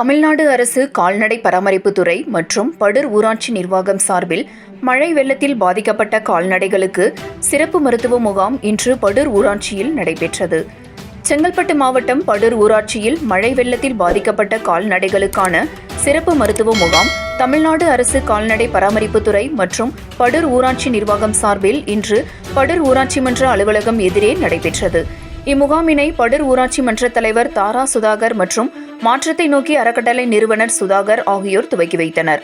தமிழ்நாடு அரசு கால்நடை பராமரிப்புத்துறை மற்றும் படூர் ஊராட்சி நிர்வாகம் சார்பில் மழை வெள்ளத்தில் பாதிக்கப்பட்ட கால்நடைகளுக்கு சிறப்பு மருத்துவ முகாம் இன்று படூர் ஊராட்சியில் நடைபெற்றது. செங்கல்பட்டு மாவட்டம் படூர் ஊராட்சியில் மழை வெள்ளத்தில் பாதிக்கப்பட்ட கால்நடைகளுக்கான சிறப்பு மருத்துவ முகாம் தமிழ்நாடு அரசு கால்நடை பராமரிப்புத்துறை மற்றும் படூர் ஊராட்சி நிர்வாகம் சார்பில் இன்று படூர் ஊராட்சி மன்ற அலுவலகம் எதிரே நடைபெற்றது. இம்முகாமினை படூர் ஊராட்சி மன்ற தலைவர் தாரா சுதாகர் மற்றும் மாற்றத்தை நோக்கி அறக்கட்டளை நிறுவனர் சுதாகர் ஆகியோர் துவக்கி வைத்தனர்.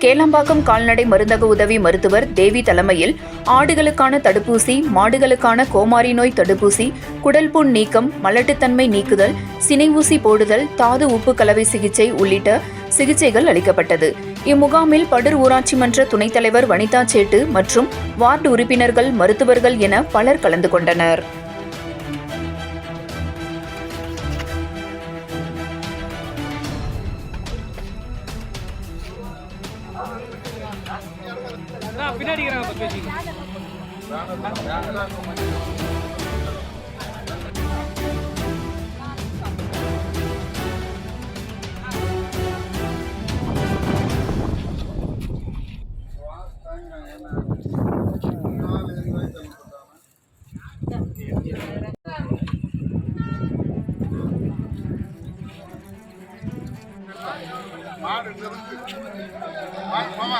கேளம்பாக்கம் கால்நடை மருந்தக உதவி மருத்துவர் தேவி தலைமையில் ஆடுகளுக்கான தடுப்பூசி, மாடுகளுக்கான கோமாரி நோய் தடுப்பூசி, குடல் புண் நீக்கம், மலட்டுத்தன்மை நீக்குதல், சினை ஊசி போடுதல், தாது உப்பு கலவை சிகிச்சை உள்ளிட்ட சிகிச்சைகள் அளிக்கப்பட்டது. இம்முகாமில் படூர் ஊராட்சி மன்ற துணைத் தலைவர் வனிதா சேட்டு மற்றும் வார்டு உறுப்பினர்கள், மருத்துவர்கள் என பலர் கலந்து கொண்டனர். பின்னாடி மாமா